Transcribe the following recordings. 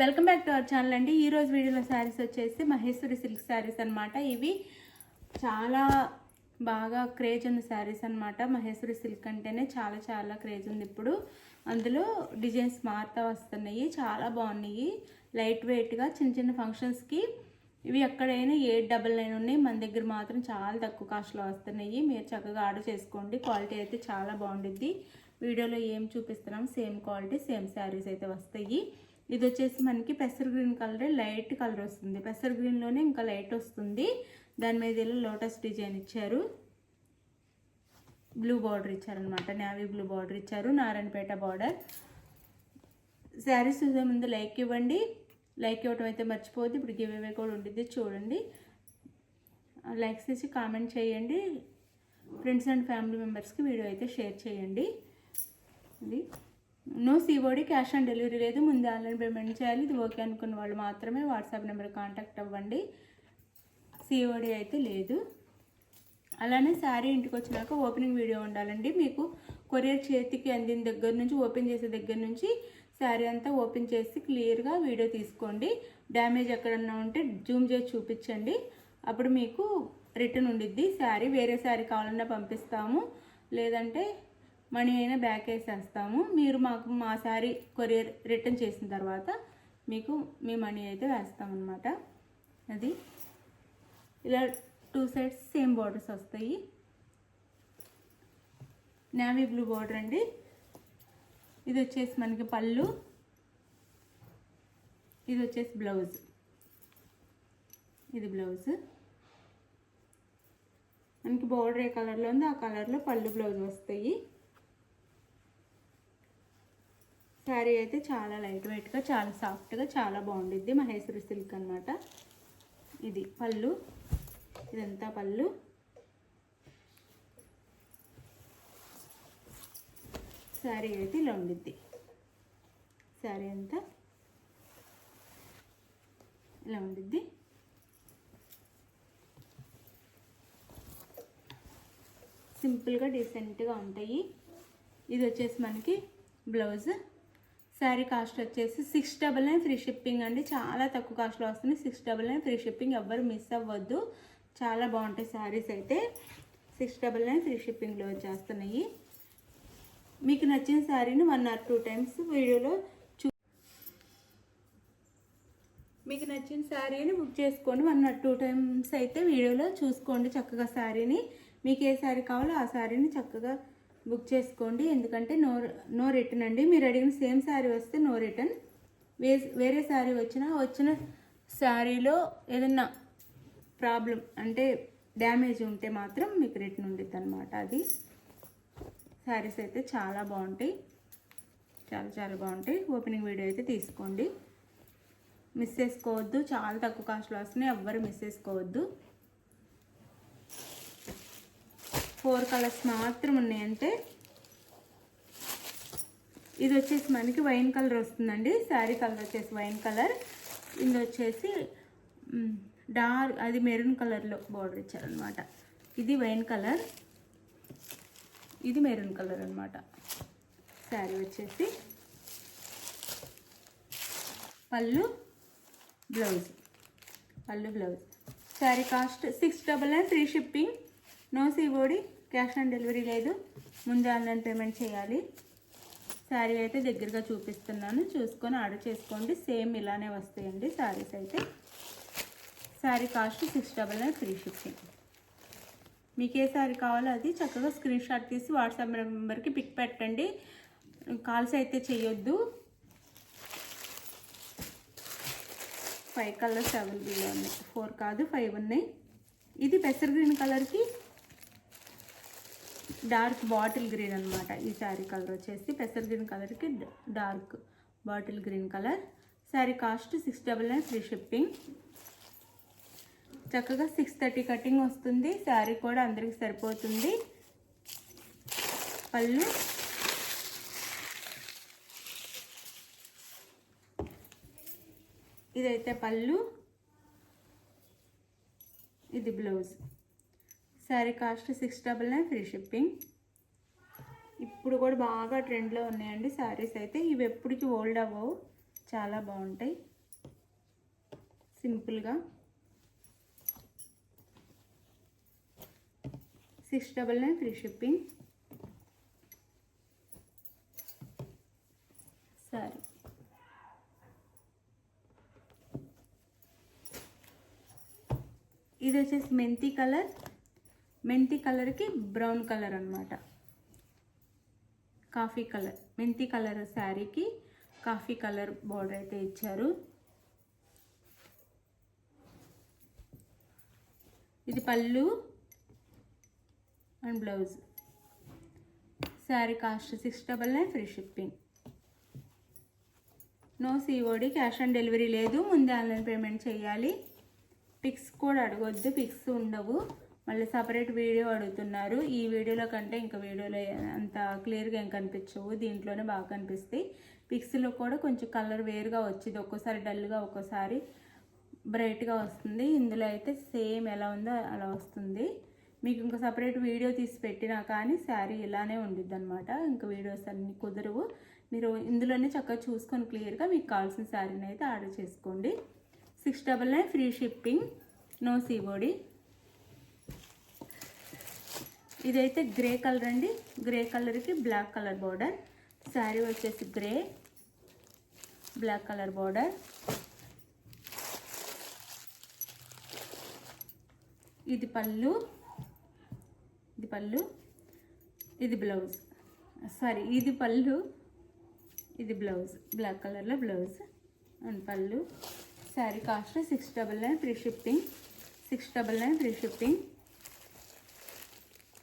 Welcome back to our channel అండి. ఈరోజు వీడియోలో శారీస్ వచ్చేసి మహేశ్వరి సిల్క్ శారీస్ అనమాట. ఇవి చాలా బాగా క్రేజ్ ఉన్న శారీస్ అనమాట. మహేశ్వరి సిల్క్ అంటేనే చాలా క్రేజ్ ఉంది ఇప్పుడు. అందులో డిజైన్స్ మారుతూ వస్తున్నాయి, చాలా బాగున్నాయి. లైట్ వెయిట్గా చిన్న ఫంక్షన్స్కి ఇవి ఎక్కడైనా 899 ఉన్నాయి. మన దగ్గర మాత్రం చాలా తక్కువ కాస్ట్లో వస్తున్నాయి. మీరు చక్కగా ఆర్డర్ చేసుకోండి. క్వాలిటీ అయితే చాలా బాగుంటుంది. వీడియోలో ఏం చూపిస్తున్నాం సేమ్ క్వాలిటీ సేమ్ శారీస్ అయితే వస్తాయి. ఇది వచ్చేసి మనకి పెసర్ గ్రీన్ కలర్, లైట్ కలర్ వస్తుంది. పెసర్ గ్రీన్లోనే ఇంకా లైట్ వస్తుంది. దాని మీద ఇలా లోటస్ డిజైన్ ఇచ్చారు, బ్లూ బార్డర్ ఇచ్చారనమాట. నేవీ బ్లూ బార్డర్ ఇచ్చారు, నారాయణపేట బార్డర్. శారీస్ చూసే ముందు లైక్ ఇవ్వండి. లైక్ ఇవ్వడం అయితే మర్చిపోవద్దు. ఇప్పుడు గివ్ అవే కూడా ఉంటుంది, చూడండి. లైక్స్ చేసి కామెంట్ చేయండి. ఫ్రెండ్స్ అండ్ ఫ్యామిలీ మెంబర్స్కి వీడియో అయితే షేర్ చేయండి. ఇది no COD, cash on delivery లేదు. ముందు ఆన్లైన్ పేమెంట్ చేయాలి. ఇది ఓకే అనుకున్న వాళ్ళు మాత్రమే వాట్సాప్ నెంబర్ కాంటాక్ట్ అవ్వండి. సిఓడి అయితే లేదు. అలానే శారీ ఇంటికి వచ్చినాక ఓపెనింగ్ వీడియో ఉండాలండి. మీకు కొరియర్ చేతికి అందిన దగ్గర నుంచి, ఓపెన్ చేసే దగ్గర నుంచి శారీ అంతా ఓపెన్ చేసి క్లియర్గా వీడియో తీసుకోండి. డ్యామేజ్ ఎక్కడన్నా ఉంటే జూమ్ చేసి చూపించండి. అప్పుడు మీకు రిటర్న్ ఉండిద్ది. శారీ వేరే శారీ కావాలన్నా పంపిస్తాము, లేదంటే మనీ అయినా బ్యాక్ వేసేస్తాము. మీరు మాకు మా శారీ కొరియర్ రిటర్న్ చేసిన తర్వాత మీకు మీ మనీ అయితే వేస్తామన్నమాట. అది ఇలా 2 సైడ్స్ సేమ్ బార్డర్స్ వస్తాయి. నేవీ బ్లూ బార్డర్ అండి. ఇది వచ్చేసి మనకి పళ్ళు, ఇది వచ్చేసి బ్లౌజ్. ఇది బ్లౌజ్ మనకి బార్డర్ ఏ కలర్లో ఉందో ఆ కలర్లో పళ్ళు బ్లౌజ్ వస్తాయి. శారీ అయితే చాలా లైట్ వెయిట్గా, చాలా సాఫ్ట్గా, చాలా బాగుండిద్ది. మహేశ్వరి సిల్క్ అనమాట. ఇది పళ్ళు, ఇదంతా పళ్ళు. శారీ అయితే ఇలా ఉండిద్ది. శారీ అంతా ఇలా ఉండిద్ది. సింపుల్గా డీసెంట్గా ఉంటాయి. ఇది వచ్చేసి మనకి బ్లౌజ్. శారీ కాస్ట్ వచ్చేసి 699 ఫ్రీ షిప్పింగ్ అండి. చాలా తక్కువ కాస్ట్లో వస్తుంది. 699 ఫ్రీ షిప్పింగ్. ఎవ్వరు మిస్ అవ్వద్దు. చాలా బాగుంటాయి శారీస్ అయితే. 699 ఫ్రీ షిప్పింగ్లో వచ్చేస్తున్నాయి. మీకు నచ్చిన శారీని 1 or 2 టైమ్స్ వీడియోలో మీకు నచ్చిన శారీని బుక్ చేసుకోండి. 1 or 2 టైమ్స్ అయితే వీడియోలో చూసుకోండి చక్కగా శారీని. మీకు ఏ శారీ కావాలో ఆ శారీని చక్కగా బుక్ చేసుకోండి. ఎందుకంటే నో రిటర్న్ అండి. మీరు అడిగిన సేమ్ శారీ వస్తే నో రిటర్న్. వేరే శారీ వచ్చిన శారీలో ఏదన్నా ప్రాబ్లం అంటే డ్యామేజ్ ఉంటే మాత్రం మీకు రిటర్న్ ఉండిద్ది అనమాట. అది శారీస్ అయితే చాలా బాగుంటాయి, చాలా బాగుంటాయి. ఓపెనింగ్ వీడియో అయితే తీసుకోండి, మిస్ చేసుకోవద్దు. చాలా తక్కువ కాస్ట్లో వస్తున్నాయి, ఎవ్వరు మిస్ చేసుకోవద్దు. 4 కలర్స్ మాత్రం ఉన్నాయంటే. ఇది వచ్చేసి మనకి వైన్ కలర్ వస్తుందండి. శారీ కలర్ వచ్చేసి వైన్ కలర్. ఇది వచ్చేసి డార్క్, అది మెరూన్ కలర్లో బార్డర్ ఇచ్చారనమాట. ఇది వైన్ కలర్, ఇది మెరూన్ కలర్ అనమాట. శారీ వచ్చేసి పళ్ళు blouse. Sari cost 699 free shipping. No COD, cash on delivery లేదు. ముందు ఆన్లైన్ పేమెంట్ చేయాలి. శారీ అయితే దగ్గరగా చూపిస్తున్నాను, చూసుకొని ఆర్డర్ చేసుకోండి. సేమ్ ఇలానే వస్తాయండి శారీస్ అయితే. Sari cost 699 free shipping. మీకు ఏ శారీ కావాలో అది చక్కగా స్క్రీన్ షాట్ తీసి వాట్సాప్ నెంబర్కి పిక్ పెట్టండి. కాల్స్ అయితే చేయొద్దు. 5 కలర్స్ అవైలబుల్గా ఉన్నాయి. 4 కాదు 5 ఉన్నాయి. ఇది పెసర్ గ్రీన్ కలర్కి డార్క్ బాటిల్ గ్రీన్ అనమాట. ఈ శారీ కలర్ వచ్చేసి పెసర్ గ్రీన్ కలర్కి dark bottle green colour. Sari cost 699 free shipping. చక్కగా 630 కటింగ్ వస్తుంది. శారీ కూడా అందరికి సరిపోతుంది. పళ్ళు, ఇదైతే పళ్ళు, ఇది blouse. Sari cost 699 free shipping. ఇప్పుడు కూడా బాగా ట్రెండ్లో ఉన్నాయండి శారీస్ అయితే. ఇవి ఎప్పటికీ ఓల్డ్ అవ్వవు, చాలా బాగుంటాయి. సింపుల్గా 699 ఫ్రీ షిప్పింగ్. సారీ ఇది వచ్చేసి మెంతి కలర్కి బ్రౌన్ కలర్ అనమాట. కాఫీ కలర్, మెంతి కలర్ శారీకి కాఫీ కలర్ బార్డర్ అయితే ఇచ్చారు. ఇది పళ్ళు and blouse. Sari cost 699 free shipping. No COD, cash on delivery లేదు, ముందే ఆన్లైన్ పేమెంట్ చేయాలి. పిక్స్ కూడా అడగొద్దు, పిక్స్ ఉండవు. మళ్ళీ సపరేట్ వీడియో అడుగుతున్నారు. ఈ వీడియోలో కంటే ఇంకా వీడియోలో అంత క్లియర్గా ఏం కనిపించవు, దీంట్లోనే బాగా కనిపిస్తాయి. పిక్స్లో కూడా కొంచెం కలర్ వేరుగా వచ్చింది, ఒక్కోసారి డల్గా ఒక్కోసారి బ్రైట్గా వస్తుంది. ఇందులో అయితే సేమ్ ఎలా ఉందో అలా వస్తుంది. మీకు ఇంకా సపరేట్ వీడియో తీసి పెట్టినా కానీ శారీ ఇలానే ఉండిద్ది అనమాట. ఇంకా వీడియోస్ అన్నీ కుదరవు. మీరు ఇందులోనే చక్కగా చూసుకొని క్లియర్గా మీకు కావాల్సిన శారీని అయితే ఆర్డర్ చేసుకోండి. 699 ఫ్రీ షిప్పింగ్, నో COD. ఇదైతే గ్రే కలర్ అండి. గ్రే కలర్కి బ్లాక్ కలర్ బార్డర్. శారీ వచ్చేసి గ్రే, బ్లాక్ కలర్ బార్డర్. ఇది పళ్ళు, ఇది బ్లౌజ్. సారీ ఇది పళ్ళు, ఇది బ్లౌజ్. బ్లాక్ కలర్లో బ్లౌజ్ అండ్ పళ్ళు. Sari cost 699 free shipping. 699 free shipping.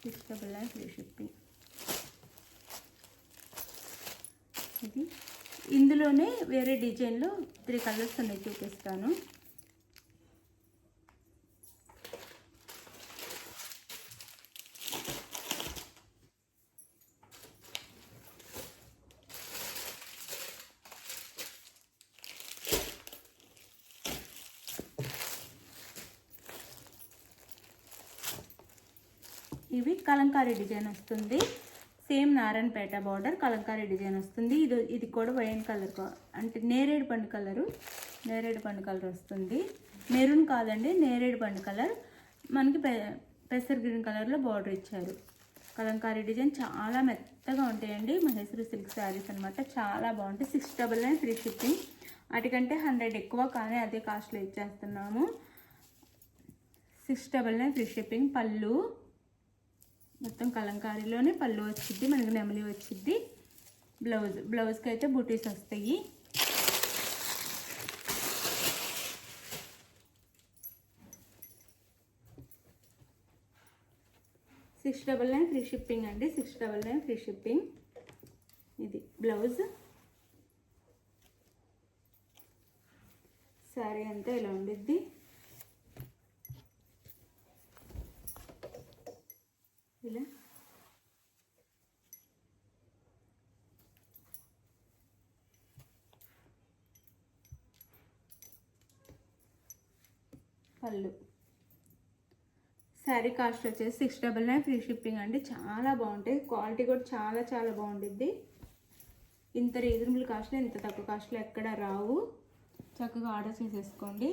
699 free shipping. ఇది ఇందులోనే వేరే డిజైన్లో 3 కలర్స్ ఉన్నాయి, చూపిస్తాను. ఇవి కలంకారీ డిజైన్ వస్తుంది. Same Narayanpet border Kalamkari design వస్తుంది. ఇది కూడా వైన్ కలర్, అంటే నేరేడు పండు కలర్ వస్తుంది. మెరూన్ కాదండి, నేరేడు పండు కలర్. మనకి పెసర్ గ్రీన్ కలర్లో బార్డర్ ఇచ్చారు. కలంకారీ డిజైన్ చాలా మెత్తగా ఉంటాయండి. మహేశ్వరి సిల్క్ శారీస్ అనమాట, చాలా బాగుంటాయి. 699 ఫ్రీ షిప్పింగ్. వాటికంటే 100 ఎక్కువ, కానీ అదే కాస్ట్లో ఇచ్చేస్తున్నాము. 699 ఫ్రీ షిప్పింగ్. పళ్ళు మొత్తం కలంకారీలోనే పళ్ళు వచ్చిద్ది, మనకి నెమలి వచ్చిద్ది. బ్లౌజ్కి అయితే బూటీస్ వస్తాయి. $699 ఫ్రీ షిప్పింగ్ అండి. 699 ఫ్రీ షిప్పింగ్. ఇది బ్లౌజ్. శారీ అంతా ఇలా ఉండిద్ది. ఇలా పళ్ళు. శారీ కాస్ట్ వచ్చేసి 699 ఫ్రీ షిప్పింగ్ అండి. చాలా బాగుంటాయి, క్వాలిటీ కూడా చాలా చాలా బాగుంటుంది. ఇంత రీజనబుల్ కాస్ట్లో, ఇంత తక్కువ కాస్ట్లో ఎక్కడ రావు. చక్కగా ఆర్డర్ చేసేసుకోండి.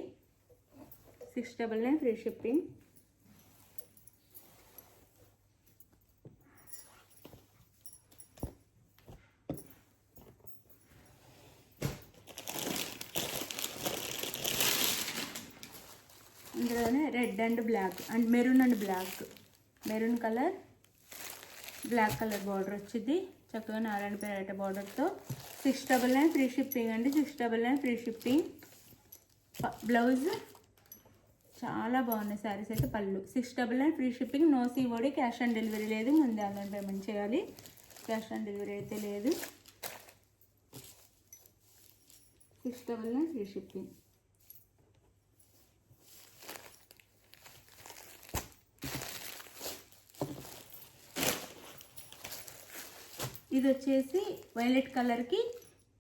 699 ఫ్రీ షిప్పింగ్. ఇందులోనే red and black and maroon and black, maroon colour black colour border వచ్చింది. చక్కగా నారాయణపేట బార్డర్తో. 699 ఫ్రీ షిప్పింగ్ అండి. 699 ఫ్రీ షిప్పింగ్. బ్లౌజ్ చాలా బాగున్నాయి శారీస్ అయితే. పళ్ళు 699 free shipping. No COD, cash on delivery లేదు, ముందే ఆన్లైన్ పేమెంట్ చేయాలి. క్యాష్ ఆన్ డెలివరీ అయితే లేదు. 699 ఫ్రీ షిప్పింగ్. ఇది వచ్చేసి వైలెట్ కలర్కి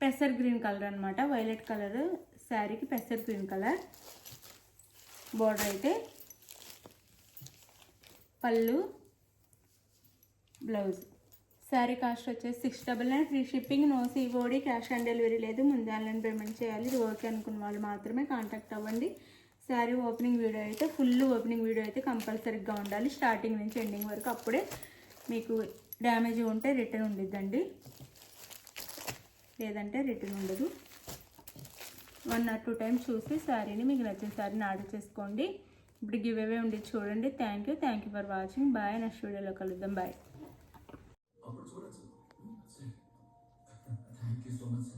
పెసర్ గ్రీన్ కలర్ అనమాట. వైలెట్ కలర్ శారీకి పెసర్ గ్రీన్ కలర్ బార్డర్ అయితే. పళ్ళు, బ్లౌజ్. శారీ కాస్ట్ వచ్చేసి 699 free shipping. No COD, cash on delivery లేదు, ముందు ఆన్లైన్ పేమెంట్ చేయాలి. ఇది ఓకే అనుకున్న వాళ్ళు మాత్రమే కాంటాక్ట్ అవ్వండి. శారీ ఓపెనింగ్ వీడియో అయితే ఫుల్ ఓపెనింగ్ వీడియో అయితే కంపల్సరీగా ఉండాలి, స్టార్టింగ్ నుంచి ఎండింగ్ వరకు. అప్పుడే మీకు డ్యామేజ్ ఉంటే రిటర్న్ ఉండిద్దండి, లేదంటే రిటర్న్ ఉండదు. 1 or 2 టైమ్స్ చూసి శారీని మీకు నచ్చిన శారీని ఆర్డర్ చేసుకోండి. ఇప్పుడు గివ్ అవే ఉండి చూడండి. Thank you for watching. Bye. Next వీడియోలో కలుద్దాం. బాయ్. అప్పుడు చూడొచ్చు. Thank you so much.